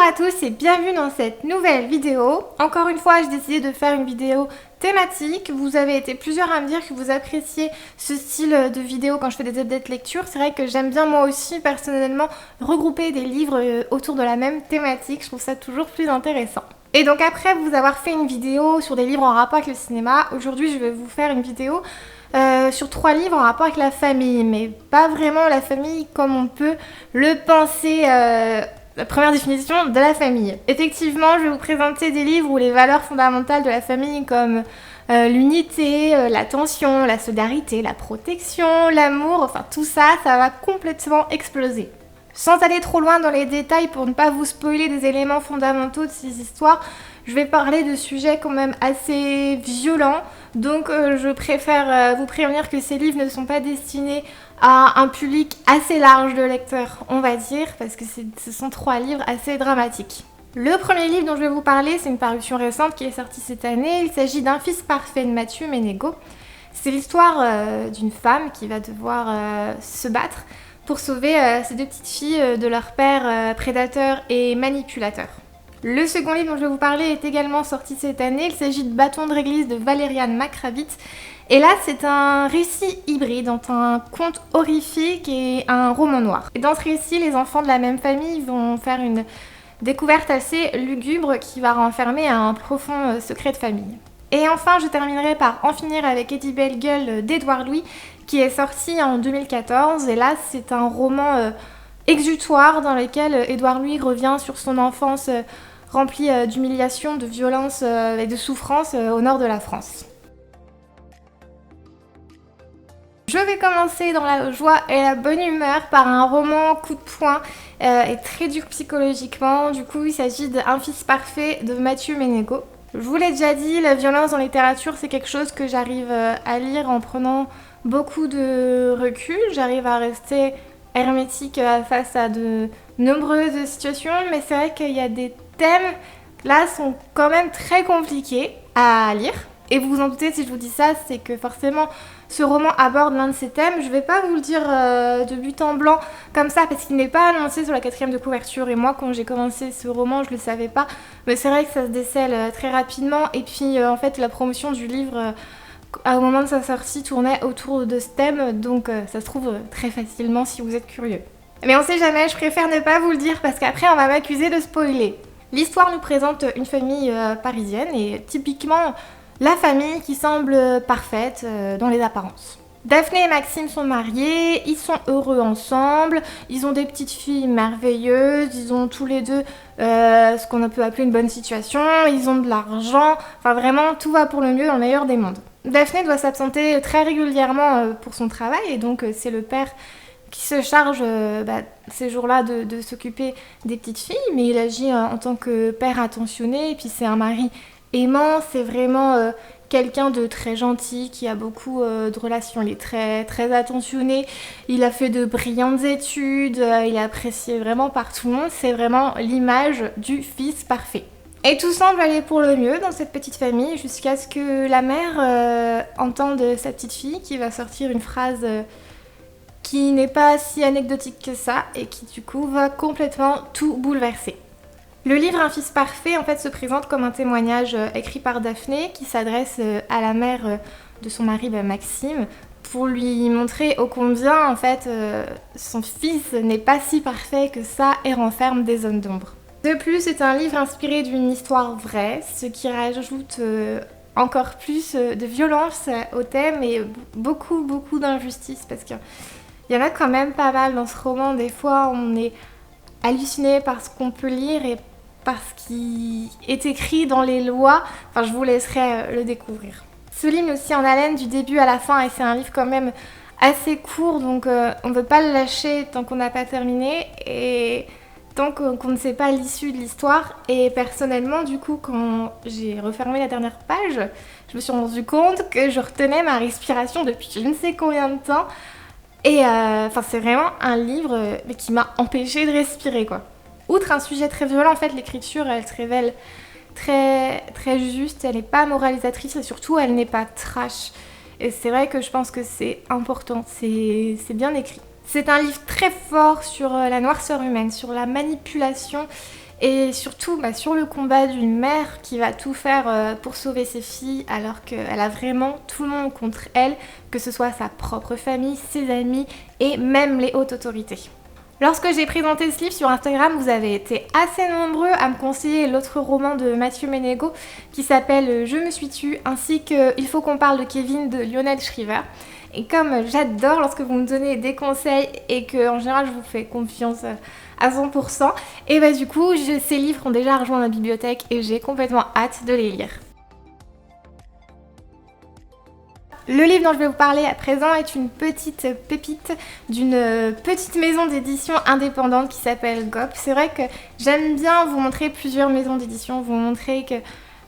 à tous et bienvenue dans cette nouvelle vidéo. Encore une fois, j'ai décidé de faire une vidéo thématique. Vous avez été plusieurs à me dire que vous appréciez ce style de vidéo quand je fais des updates lecture. C'est vrai que j'aime bien moi aussi personnellement regrouper des livres autour de la même thématique. Je trouve ça toujours plus intéressant. Et donc après vous avoir fait une vidéo sur des livres en rapport avec le cinéma, aujourd'hui je vais vous faire une vidéo sur 3 livres en rapport avec la famille, mais pas vraiment la famille comme on peut le penser, la première définition de la famille. Effectivement, je vais vous présenter des livres où les valeurs fondamentales de la famille comme l'unité, l'attention, la solidarité, la protection, l'amour, enfin tout ça, ça va complètement exploser. Sans aller trop loin dans les détails pour ne pas vous spoiler des éléments fondamentaux de ces histoires, je vais parler de sujets quand même assez violents, donc je préfère vous prévenir que ces livres ne sont pas destinés à un public assez large de lecteurs, on va dire, parce que ce sont 3 livres assez dramatiques. Le premier livre dont je vais vous parler, c'est une parution récente qui est sortie cette année. Il s'agit d'Un fils parfait de Mathieu Ménégo. C'est l'histoire d'une femme qui va devoir se battre pour sauver ces 2 petites filles de leur père prédateur et manipulateur. Le second livre dont je vais vous parler est également sorti cette année. Il s'agit de Bâton de réglisse de Valériane Macravit. Et là, c'est un récit hybride entre un conte horrifique et un roman noir. Et dans ce récit, les enfants de la même famille vont faire une découverte assez lugubre qui va renfermer un profond secret de famille. Et enfin, je terminerai par En finir avec Eddie Belle Gueule d'Édouard Louis, qui est sorti en 2014. Et là, c'est un roman exutoire dans lequel Édouard Louis revient sur son enfance remplie d'humiliation, de violence et de souffrance au nord de la France. Je vais commencer dans la joie et la bonne humeur par un roman coup de poing et très dur psychologiquement. Du coup, il s'agit d'Un fils parfait de Mathieu Ménégo. Je vous l'ai déjà dit, la violence en littérature, c'est quelque chose que j'arrive à lire en prenant beaucoup de recul. J'arrive à rester hermétique face à de nombreuses situations, mais c'est vrai qu'il y a des thèmes, là, sont quand même très compliqués à lire. Et vous vous en doutez si je vous dis ça, c'est que forcément ce roman aborde l'un de ces thèmes. Je vais pas vous le dire de but en blanc comme ça parce qu'il n'est pas annoncé sur la 4e de couverture. Et moi quand j'ai commencé ce roman je le savais pas. Mais c'est vrai que ça se décèle très rapidement. Et puis en fait la promotion du livre au moment de sa sortie tournait autour de ce thème. Donc ça se trouve très facilement si vous êtes curieux. Mais on sait jamais, je préfère ne pas vous le dire parce qu'après on va m'accuser de spoiler. L'histoire nous présente une famille parisienne et typiquement la famille qui semble parfaite dans les apparences. Daphné et Maxime sont mariés, ils sont heureux ensemble, ils ont des petites filles merveilleuses, ils ont tous les deux ce qu'on peut appeler une bonne situation, ils ont de l'argent, enfin vraiment tout va pour le mieux dans le meilleur des mondes. Daphné doit s'absenter très régulièrement pour son travail et donc c'est le père qui se charge ces jours-là de s'occuper des petites filles, mais il agit en tant que père attentionné et puis c'est un mari aimant, c'est vraiment quelqu'un de très gentil qui a beaucoup de relations, il est très, très attentionné, il a fait de brillantes études, il est apprécié vraiment par tout le monde, c'est vraiment l'image du fils parfait. Et tout semble aller pour le mieux dans cette petite famille jusqu'à ce que la mère entende sa petite fille qui va sortir une phrase qui n'est pas si anecdotique que ça et qui du coup va complètement tout bouleverser. Le livre Un fils parfait en fait se présente comme un témoignage écrit par Daphné qui s'adresse à la mère de son mari Maxime pour lui montrer ô combien en fait son fils n'est pas si parfait que ça et renferme des zones d'ombre. De plus, c'est un livre inspiré d'une histoire vraie, ce qui rajoute encore plus de violence au thème et beaucoup d'injustice parce qu'il y en a quand même pas mal dans ce roman. Des fois, on est halluciné par ce qu'on peut lire et par ce qui est écrit dans les lois. Enfin, je vous laisserai le découvrir. Ce livre est aussi en haleine du début à la fin et c'est un livre quand même assez court, donc on ne veut pas le lâcher tant qu'on n'a pas terminé et tant qu'on ne sait pas l'issue de l'histoire. Et personnellement, du coup, quand j'ai refermé la dernière page, je me suis rendu compte que je retenais ma respiration depuis je ne sais combien de temps. Et c'est vraiment un livre qui m'a empêché de respirer, quoi. Outre un sujet très violent, en fait, l'écriture, elle se révèle très, très juste, elle n'est pas moralisatrice et surtout, elle n'est pas trash. Et c'est vrai que je pense que c'est important, c'est bien écrit. C'est un livre très fort sur la noirceur humaine, sur la manipulation et surtout sur le combat d'une mère qui va tout faire pour sauver ses filles alors qu'elle a vraiment tout le monde contre elle, que ce soit sa propre famille, ses amis et même les hautes autorités. Lorsque j'ai présenté ce livre sur Instagram, vous avez été assez nombreux à me conseiller l'autre roman de Mathieu Ménégo qui s'appelle Je me suis tue, ainsi que Il faut qu'on parle de Kevin de Lionel Shriver. Et comme j'adore lorsque vous me donnez des conseils et que en général je vous fais confiance à 100%, et bah du coup ces livres ont déjà rejoint ma bibliothèque et j'ai complètement hâte de les lire. Le livre dont je vais vous parler à présent est une petite pépite d'une petite maison d'édition indépendante qui s'appelle Gop. C'est vrai que j'aime bien vous montrer plusieurs maisons d'édition, vous montrer que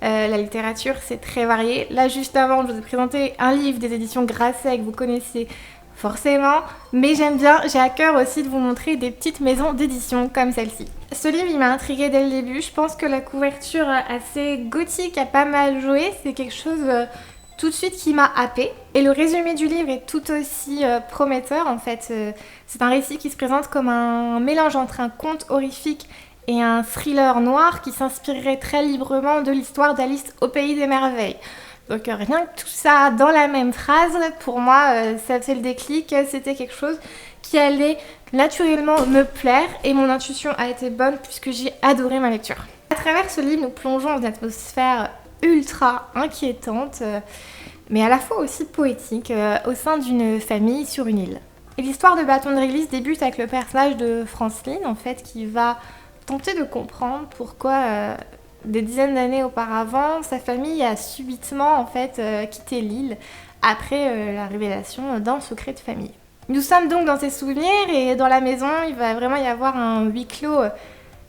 la littérature c'est très varié. Là juste avant je vous ai présenté un livre des éditions Grasset que vous connaissez forcément, mais j'aime bien, j'ai à cœur aussi de vous montrer des petites maisons d'édition comme celle-ci. Ce livre il m'a intriguée dès le début, je pense que la couverture assez gothique a pas mal joué, c'est quelque chose tout de suite qui m'a happée. Et le résumé du livre est tout aussi prometteur en fait. C'est un récit qui se présente comme un mélange entre un conte horrifique et un thriller noir qui s'inspirerait très librement de l'histoire d'Alice au pays des merveilles. Donc rien que tout ça dans la même phrase, pour moi ça fait le déclic, c'était quelque chose qui allait naturellement me plaire et mon intuition a été bonne puisque j'ai adoré ma lecture. À travers ce livre, nous plongeons dans une atmosphère ultra inquiétante, mais à la fois aussi poétique, au sein d'une famille sur une île. Et l'histoire de Bâton de Réglisse débute avec le personnage de Franceline, en fait, qui va tenter de comprendre pourquoi, des dizaines d'années auparavant, sa famille a subitement, en fait, quitté l'île après la révélation d'un secret de famille. Nous sommes donc dans ses souvenirs et dans la maison, il va vraiment y avoir un huis clos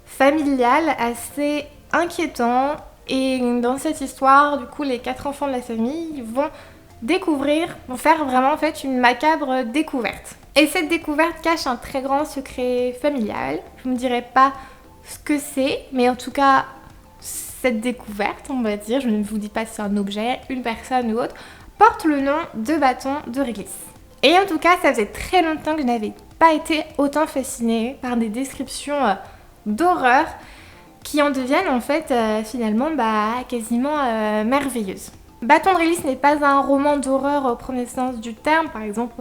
familial assez inquiétant. Et dans cette histoire, du coup, les 4 enfants de la famille vont faire vraiment en fait une macabre découverte. Et cette découverte cache un très grand secret familial. Je ne vous dirai pas ce que c'est, mais en tout cas, cette découverte, on va dire, je ne vous dis pas si c'est un objet, une personne ou autre, porte le nom de Bâton de Réglisse. Et en tout cas, ça faisait très longtemps que je n'avais pas été autant fascinée par des descriptions d'horreur qui en deviennent en fait finalement quasiment merveilleuses. Bâton de Réglisse n'est pas un roman d'horreur au premier sens du terme, par exemple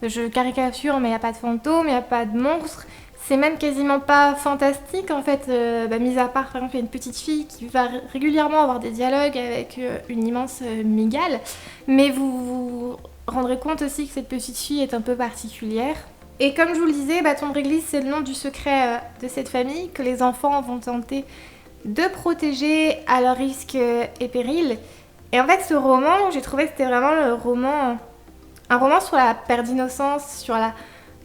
je caricature mais il n'y a pas de fantômes, il n'y a pas de monstres, c'est même quasiment pas fantastique en fait, mis à part par exemple il y a une petite fille qui va régulièrement avoir des dialogues avec une immense migale, mais vous vous rendrez compte aussi que cette petite fille est un peu particulière. Et comme je vous le disais, Bâton de Réglisse, c'est le nom du secret de cette famille que les enfants vont tenter de protéger à leur risque et péril. Et en fait, ce roman, j'ai trouvé que c'était vraiment un roman sur la perte d'innocence, sur la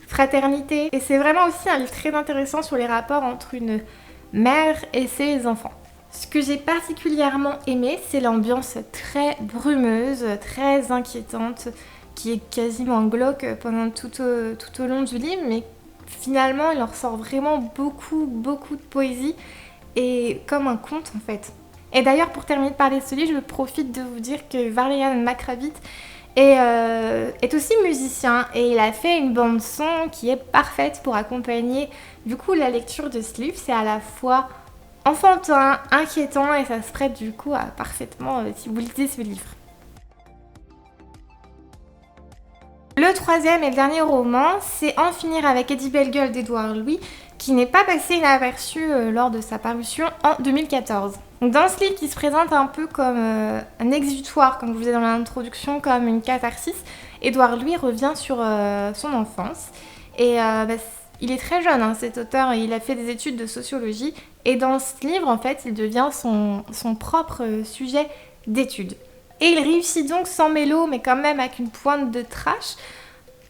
fraternité. Et c'est vraiment aussi un livre très intéressant sur les rapports entre une mère et ses enfants. Ce que j'ai particulièrement aimé, c'est l'ambiance très brumeuse, très inquiétante, qui est quasiment glauque pendant tout au long du livre, mais finalement il en ressort vraiment beaucoup de poésie et comme un conte en fait. Et d'ailleurs pour terminer de parler de ce livre, je profite de vous dire que Varian Makravit est aussi musicien et il a fait une bande son qui est parfaite pour accompagner du coup la lecture de ce livre. C'est à la fois enfantin, inquiétant et ça se prête du coup à parfaitement si vous lisez ce livre. Le troisième et le dernier roman, c'est En finir avec Eddie Bellegueule d'Édouard Louis, qui n'est pas passé inaperçu lors de sa parution en 2014. Donc dans ce livre qui se présente un peu comme un exutoire, comme je vous disais dans l'introduction, comme une catharsis, Édouard Louis revient sur son enfance. Et il est très jeune, cet auteur, il a fait des études de sociologie. Et dans ce livre, en fait, il devient son propre sujet d'étude. Et il réussit donc sans mélo, mais quand même avec une pointe de trash,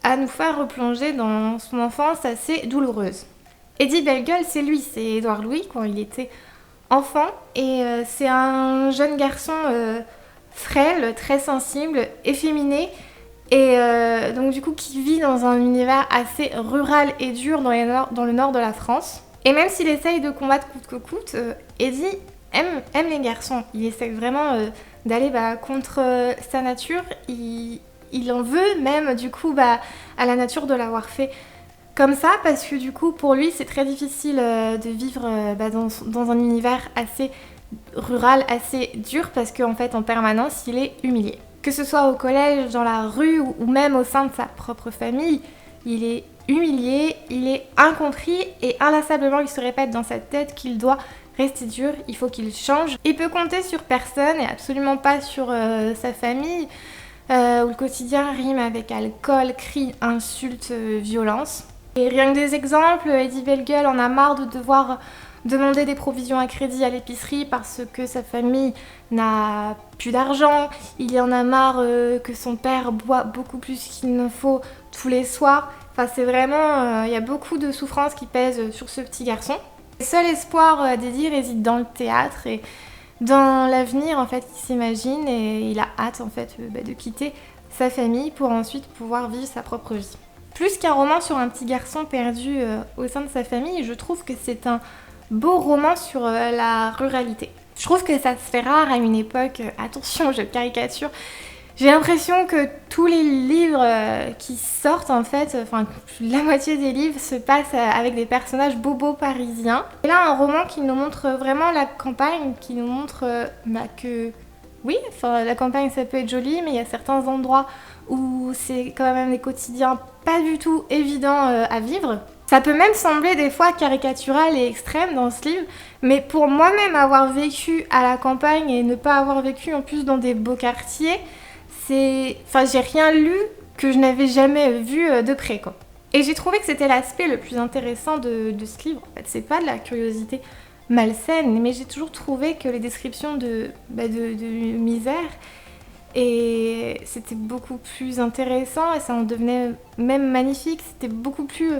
à nous faire replonger dans son enfance assez douloureuse. Eddie Bellegueule, c'est lui, c'est Édouard Louis quand il était enfant. Et c'est un jeune garçon frêle, très sensible, efféminé. Et donc du coup qui vit dans un univers assez rural et dur dans le nord de la France. Et même s'il essaye de combattre coûte que coûte, Eddie aime les garçons. Il essaie vraiment d'aller contre sa nature. Il en veut même du coup à la nature de l'avoir fait comme ça parce que du coup pour lui c'est très difficile de vivre dans un univers assez rural, assez dur parce qu'en fait en permanence il est humilié. Que ce soit au collège, dans la rue ou même au sein de sa propre famille, il est humilié, il est incompris et inlassablement il se répète dans sa tête qu'il doit rester dur, il faut qu'il change. Il peut compter sur personne et absolument pas sur sa famille où le quotidien rime avec alcool, cris, insultes, violence. Et rien que des exemples, Eddie Bellegueule en a marre de devoir demander des provisions à crédit à l'épicerie parce que sa famille n'a plus d'argent. Il en a marre que son père boit beaucoup plus qu'il ne faut tous les soirs. Enfin, c'est vraiment... il y a beaucoup de souffrance qui pèse sur ce petit garçon. Le seul espoir d'Eddie réside dans le théâtre et dans l'avenir en fait qu'il s'imagine et il a hâte en fait de quitter sa famille pour ensuite pouvoir vivre sa propre vie. Plus qu'un roman sur un petit garçon perdu au sein de sa famille, je trouve que c'est un beau roman sur la ruralité. Je trouve que ça se fait rare à une époque, attention je caricature, j'ai l'impression que tous les livres qui sortent en fait, enfin la moitié des livres se passent avec des personnages bobos parisiens. Et là un roman qui nous montre vraiment la campagne, qui nous montre que oui, enfin la campagne ça peut être joli mais il y a certains endroits où c'est quand même des quotidiens pas du tout évidents à vivre. Ça peut même sembler des fois caricatural et extrême dans ce livre, mais pour moi-même avoir vécu à la campagne et ne pas avoir vécu en plus dans des beaux quartiers, enfin j'ai rien lu que je n'avais jamais vu de près quoi. Et j'ai trouvé que c'était l'aspect le plus intéressant de ce livre. En fait, c'est pas de la curiosité malsaine, mais j'ai toujours trouvé que les descriptions de misère et c'était beaucoup plus intéressant et ça en devenait même magnifique. C'était beaucoup plus...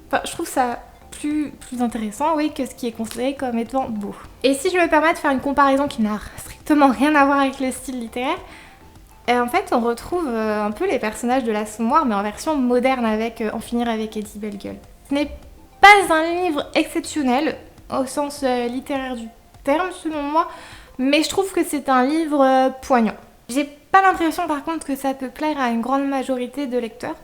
Enfin, je trouve ça plus intéressant, oui, que ce qui est considéré comme étant beau. Et si je me permets de faire une comparaison qui n'a strictement rien à voir avec le style littéraire, en fait, on retrouve un peu les personnages de l'Assommoir, mais en version moderne avec En finir avec Eddie Bellegueule. Ce n'est pas un livre exceptionnel, au sens littéraire du terme, selon moi, mais je trouve que c'est un livre poignant. J'ai pas l'impression, par contre, que ça peut plaire à une grande majorité de lecteurs,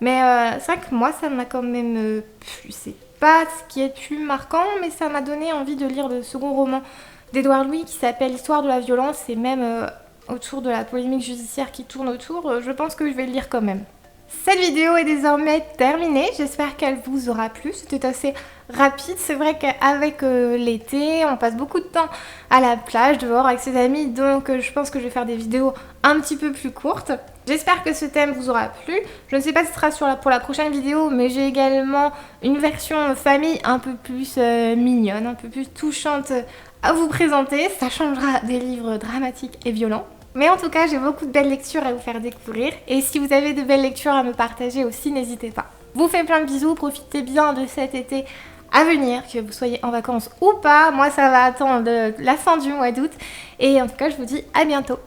mais c'est vrai que moi, ça m'a quand même plu. C'est pas ce qui est le plus marquant, mais ça m'a donné envie de lire le second roman d'Édouard Louis qui s'appelle Histoire de la violence et même... autour de la polémique judiciaire qui tourne autour, je pense que je vais le lire quand même. Cette vidéo est désormais terminée, j'espère qu'elle vous aura plu, c'était assez rapide, c'est vrai qu'avec l'été, on passe beaucoup de temps à la plage, dehors avec ses amis, donc je pense que je vais faire des vidéos un petit peu plus courtes. J'espère que ce thème vous aura plu, je ne sais pas si ce sera pour la prochaine vidéo, mais j'ai également une version famille un peu plus mignonne, un peu plus touchante à vous présenter, ça changera des livres dramatiques et violents. Mais en tout cas, j'ai beaucoup de belles lectures à vous faire découvrir. Et si vous avez de belles lectures à me partager aussi, n'hésitez pas. Je vous fais plein de bisous, profitez bien de cet été à venir, que vous soyez en vacances ou pas. Moi, ça va attendre la fin du mois d'août. Et en tout cas, je vous dis à bientôt.